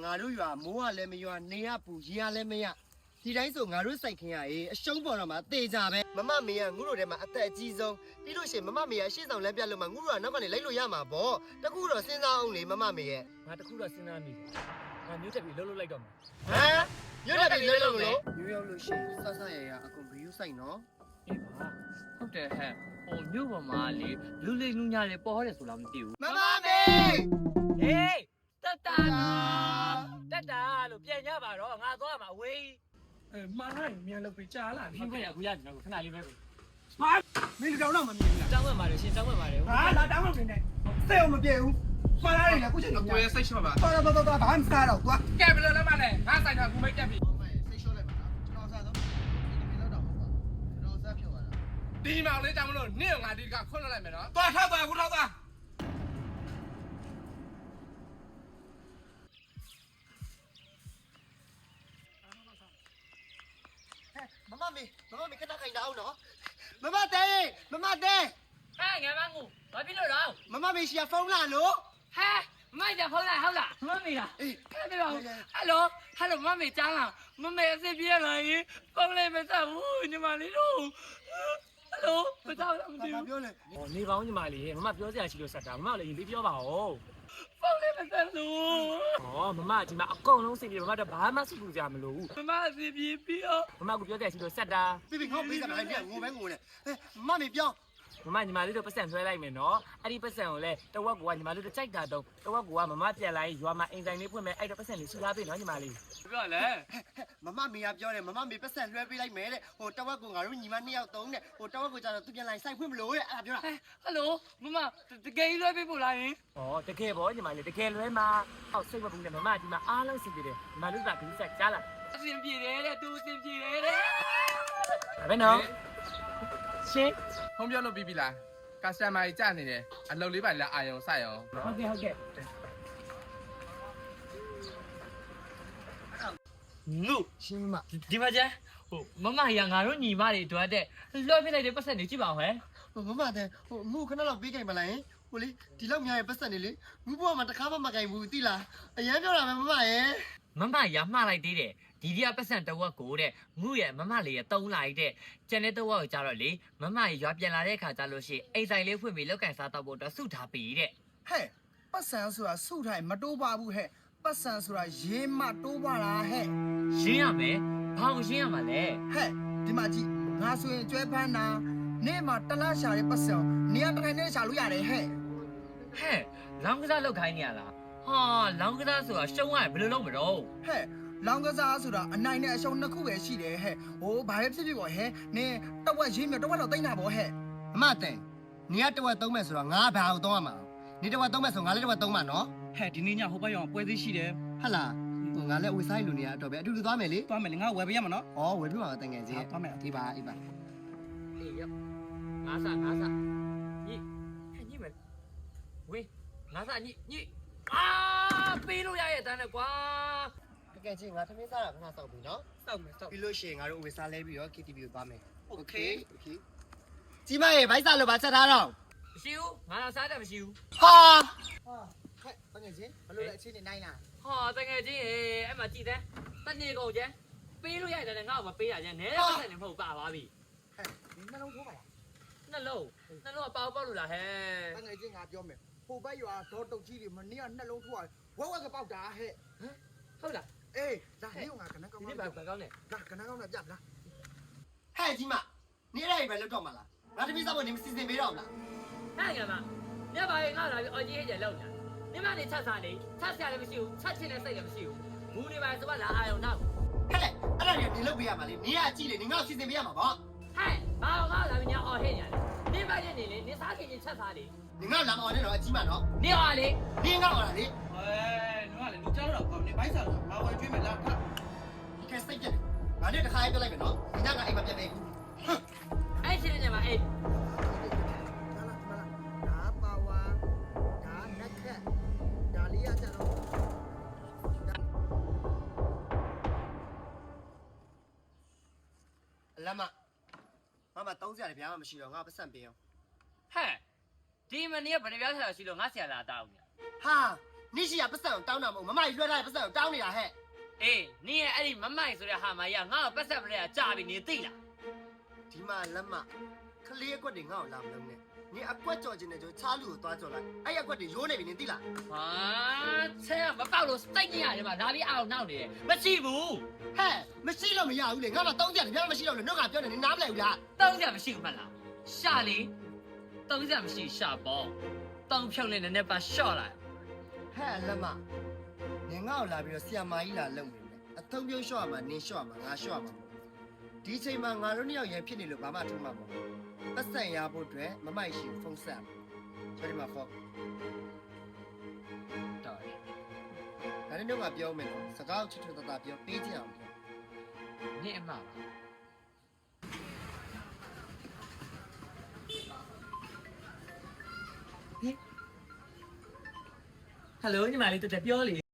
ငါတို့ရွာမိုးကလည်းမရွာနေရပူရေကလည်းမရဒီတိုင်းဆိုငါတို့စိုက်ခင်းရရေးအရှုံးပေါ်တော့မှတေချာပဲမမမေကငုတို့ထဲမှာအသက်အကြီးဆုံးပြီးလို့ရှိရင်မမမေကအရှိဆောင်လက်ပြလို့မှငုတို့ကနောက်ကနေလိုက်လို့ရမှာပေါ့တကူတော့စဉ်းစားအောင်လေမမမေရဲ့ ငါတခုတော့စဉ်းစားမိတယ်ငါမျိုးတက်ပြီးလှုပ်လိုက်တော့မှာ ဟမ်ရွတ်တယ်လေးလို့မလို့ရွရောက်လို့ရှိရင်ဆဆရရအကုန်ဘီယူဆိုင်နော် အေးပါဟုတ်တယ်ဟဲ့ဟိုမြို့ပေါ်မှာလေလူလေးလူညာလေးပေါ်တယ်ဆိုတော့မသိဘူး မမမေ ဟေးတက်တာတက်တာလို့ပြန်ကြပါတော့ငါသွားမှာအဝေး မာလိုက်မြန်လို့ပြကြားလာ ဒီဘက်အခုရကျွန်တော်ခဏလေးပဲ ဟာမင်းတောင်းတော့မမြင်ဘူးလား တောင်းမှပါတယ်ရှင်တောင်းမှပါတယ် ဟာလာတောင်းမှမမြင်နဲ့စိတ်အောင်မပြေဘူးမာလိုက်လေခုချိန်တော့ကိုယ်စိတ်ရှော့ပါတော်ဘာမှမစားတော့ကွာကဲဘယ်လိုလဲမလဲငါဆိုင်တာကူမိတ်တက်ပြီ မမစိတ်လျှော့လိုက်ပါနော်ကျွန်တော်စားတော့ဒီလောက်တော့မဟုတ်ပါကျွန်တော်စားဖြုတ်ရတာ ဒီမောင်လေးကြောင့်မလို့နင့်ငါဒီကခွန်းလိုက်မယ်နော်သွားထောက်သွားခုထောက်သွား မမမေခဏခိုင်တာအောင်နော်မမတဲမမတဲ ဟဲ့ငါမငူဘာဖြစ်လို့တော့ မမမေရှိရဖုန်းလာလို့ ဟဲ့မိုက်တယ်ဖုန်းလိုက်ဟုတ်လားမမေလား အေး ဟဲ့ပြောဟယ်လိုမမေကျန်းလားမမေအစ်ပြည့်လာရင်ဖုန်းလေးမဆက်ဘူးညီမလေးတို့ဟယ်လိုမကြောက်လားမသိ ဘာ ဘူး ပြောလဲ ဟောနေပေါင်းညီမလေးမမပြောစရာရှိလို့ဆက်တာမမလည်းရင်လေးပြောပါဦးဖုန်းလေးမဆက်လို့ဟောမမဒီမှာအကုန်လုံးစိတ်ပြေမမတော့ဘာမှစိတ်ပူကြမလို့မမအစ်ပြည့်ပြီးတော့မမကပြောစရာရှိလို့ဆက်တာ ပြငေါပေးစမ်းလိုက်ငိုပဲငိုနေမမေပြော မမညီမလေးတို့ပတ်စံဆွဲလိုက်မယ်နော်အဲ့ဒီပတ်စံကိုလည်းတဝက်ကူကညီမလေးတို့ကြိုက်တာတော့တဝက်ကူကမမပြန်လာရင်ရွာမှာအိမ်ဆိုင်လေးဖွင့်မယ်အဲ့တော့ပတ်စံလေးဆူထားပေးနော်ညီမလေးပြောလဲ မမမေကပြောတယ်မမမေပတ်စံလွှဲပေးလိုက်မယ်တဲ့ဟိုတဝက်ကငါတို့ညီမ2ယောက်3တဲ့ဟိုတဝက်ကိုကျတော့သူပြန်လာစိုက်ဖွင့်မလို့တဲ့အဲ့ဒါပြောတာ ဟယ်လိုမမတကယ်လွှဲပေးဖို့လားယင်ဩတကယ်ပေါ့ညီမလေးတကယ်လွှဲမှာဟောက်စိတ်မပူနဲ့မမဒီမှာအားလုံးစီပြေတယ်ညီမလေးကဂိဆက်ကြားလားအစင်ပြေတယ်တဲ့သူအစင်ပြေတယ်တဲ့ဘယ်နော်ရှင် ဖုန်းပြောလို့ပြီးပြီလားကစတမာကြီးကြာနေတယ်အလုပ်လေးပါလားအာယုံဆိုင်အောင် ဟုတ်ကဲ့နု ရှင်းမ ဒီမှာကျဟိုမမရငါတို့ညီမတွေအတွက်တဲ့လွှဲပေးလိုက်တဲ့ပတ်စံတွေကြည့်ပါဦးဟဲ့ ဟိုမမတဲ့ဟိုမှုခဏလောက်ပေးကြိုင်မလားဟင်ဟိုလေဒီလောက်များရဲ့ပတ်စံနေလေငူဘွားမှာတခါမှမကြိုင်ဘူးသိလားအရန်ပြောတာပဲမမရဲ့ မမရမှားလိုက်သေးတယ်ဒီဒီကပတ်စံတဝက်ကိုတဲ့ငုရဲ့မမလေးရတုံးလိုက်တဲ့ကျန်တဲ့တဝက်ကိုကြတော့လေမမရွာပြန်လာတဲ့အခါကျလို့ရှိရင်အိမ်ဆိုင်လေးဖွင့်ပြီးလောက်ကန်စားတော့ဖို့တော့စုထားပြီတဲ့ ဟဲ့ပတ်စံဆိုတာစုထိုင်မတိုးပါဘူးဟဲ့ပတ်စံဆိုတာရေးမတိုးပါလားဟဲ့ ရှင်းရမယ်ဘာကိုရှင်းရမှာလဲ ဟဲ့ဒီမှာကြည့်ငါဆိုရင်ကျွဲဖမ်းတာနေ့မှာတလားရှာတဲ့ပတ်စံနေရာတစ်ထိုင်နဲ့ရှာလို့ရတယ်ဟဲ့ ဟဲ့လောင်းကစားလောက်ခိုင်းနေရလားဟာလောင်းကစားဆိုတာရှုံးရတယ်ဘယ်လိုလုပ်မလို့ ဟဲ့လောင်းကစားဆိုတာအနိုင်နဲ့အရှုံးနှစ်ခုပဲရှိတယ်ဟဲ့ဟိုဘာပဲဖြစ်ဖြစ်ပေါ့ဟဲ့နင်တဝက်ရေးမြတဝက်တော့တိတ်တာပေါ့ဟဲ့ မမတဲ့နေရတဝက်သုံးမဲ့ဆိုတော့ငါဘာကိုသုံးရမှာနေတဝက်သုံးမဲ့ဆိုငါလည်းတဝက်သုံးမှာနော် ဟဲ့ဒီနေ့ညဟိုဘက်ရောင်ပွဲသေးရှိတယ် ဟတ်လားဟိုငါလည်းအဝေးဆိုင်လူနေရတော့ပဲအတူတူသွားမယ်လေ သွားမယ်လေငါဝယ်ပေးရမှာနော် ဩဝယ်ပြပါတန်ငယ်ချင်း သွားမယ် ဒီပါအေးပါ အေးရောက်ငါစားညီဟဲ့ညီမဝေးငါစားညီအာပေးလို့ရရဲ့တန်းနဲ့ကွာ တကယ်ချင်းငါသမင်းစားတာခဏစောက်ပြီနော် စောက်မယ်စောက် ပြီးလို့ရှိရင်ငါတို့အဝေးစားလဲပြီးတော့ KTV ကိုသွားမယ်โอเคကြီးမရေဘိုက်စားလို့ဗာချက်ထားတော့ မရှိဘူးငါတော့စားတယ်မရှိဘူး ဟာ ဟဲ့တကယ်ချင်းဘလို့လဲအချင်းနေနိုင်လား ဟာတကယ်ချင်းအဲ့မှာကြည်တယ်တနေ့ကုန်ကျန်းပေးလို့ရတယ်ငါ့ကိုမပေးရကျန်းနဲတဲ့ပတ်စံနေမဟုတ်ပါပြီ ဟဲ့ဒီနှလုံးထိုးပါလား နှလုံးကပေါက်လို့လားဟဲ့ တကယ်ချင်းငါပြောမယ်ဟိုဘက်ရွာဒေါ်တုတ်ကြီးတွေမနေ့ကနှလုံးထိုးရတယ်ဝက်ဝက်ကပေါက်တာဟဲ့ ဟုတ်လား အေးဒါနေငါကနကောင်း ဒီနေ့ဘာကောင်းလဲ ဒါကနကောင်းနဲ့ပြလား ဟဲ့ကြီးမနေအဲ့ဒါပဲလွတ်တော့မှာလားငါသမင်းစားဖို့နေမစီစဉ်ပေးတော့မလား ဟဲ့ကမညဘာရင်ငါလာပြီးအော်ကြီးဟဲ့ကျလောက်နေတာမိမနေချက်စားနေချက်ဆရာလည်းမရှိဘူးချက်ချင်းလည်းစိတ်လည်းမရှိဘူးဘူးနေပါဆိုတော့လာအာယုံနောက် ဟဲ့အဲ့ဒါတွေနေလုပ်ပေးရမှာလေနေရအကြည့်လေနေငါ့ကိုစီစဉ်ပေးရမှာပေါ့ ဟဲ့ဘာငါလာပြီးညအော်ဟဲ့ညာလေနေပါနဲ့နေလေနေစားခင်ချင်းချက်စားလေ နေငါ့လာမအောင်နဲ့တော့အကြီးမနော် နေဟာလေ နေငါ့အောင်လားလေ ဟဲ့နင်ကလေလူကြောက်တော့ကောင်းနေဘိုက်စားတော့ငါဝယ်ကျွေးမယ်လားထား ဒီကစိတ်ကြက်ငါနဲ့တစ်ခါရေးပြလိုက်မယ်နော်ဒီညကအိမ်မှာပြန်နေဘူး အဲ့ရှင်နေမှာအေး ဒါပါဝါဒါနက်ခက်ဒါလေးရကြတော့ အလမမ30ရတယ်ဗျာမှမရှိတော့ငါပတ်စံပေးအောင် ဟဲ့ဒီမနေ့ကဗနေပြားဆရာရှိလို့ငါဆရာလာတောင်းနေ ဟာ နေရှိရပတ်စံကိုတောင်းတာမဟုတ်မမကြီးလွှဲထားတဲ့ပတ်စံကိုတောင်းနေတာဟဲ့ အေးနင်းရဲ့အဲ့ဒီမမိုက်ဆိုတဲ့ဟာမကြီးကငါ့ကိုပတ်ဆက်မလဲကြာပြီနေသိလား ဒီမှာလက်မခလေးအကွက်တွေငါ့ကိုလာမလုံးနဲ့နေအကွက်ကြော်ခြင်းနဲ့ကြောချားလူကိုသွားကြော်လိုက်အဲ့အကွက်တွေရိုးနေပြီနေသိလား ဟာဆဲမပေါက်လို့စိတ်ကြီးရတယ်မှာဒါပြီးအောင်နောက်နေတယ်မရှိဘူး ဟဲ့မရှိလို့မရဘူးလေငါမှတောင်းကြတယ်ဗျာမရှိတော့လို့နှုတ်ကပြောနေနေနားမလဲဘူးလား တုံးစရာမရှိဘူးမလားရှာလေတုံးစရာမရှိရှာပေါ့တုံးဖြုတ်နေနည်းပါရှော့လိုက် ဟဲ့လက်မနေငါ့ကိုလာပြီးတော့ဆီယာမာကြီးလာလုံနေတယ်အသုံးပြုံးရှော့ရမှာနင်းရှော့ရမှာငါရှော့ရမှာဒီချိန်မှာငါတို့နှစ်ယောက်ရန်ဖြစ်နေလို့ဘာမှထုံးမှာမဟုတ်ပတ်စံရဖို့အတွက်မမိုက်ရှိဖုန်းဆက်ချရီမှာဖုန်း တော်တယ် ဒါနဲ့တော့ငါပြောမယ်နော်စကားကိုချစ်ချစ်တသားပြောပေးကြအောင်ပြော နင့်အမပါဟယ်လိုညီမလေးတက်ပြောလေ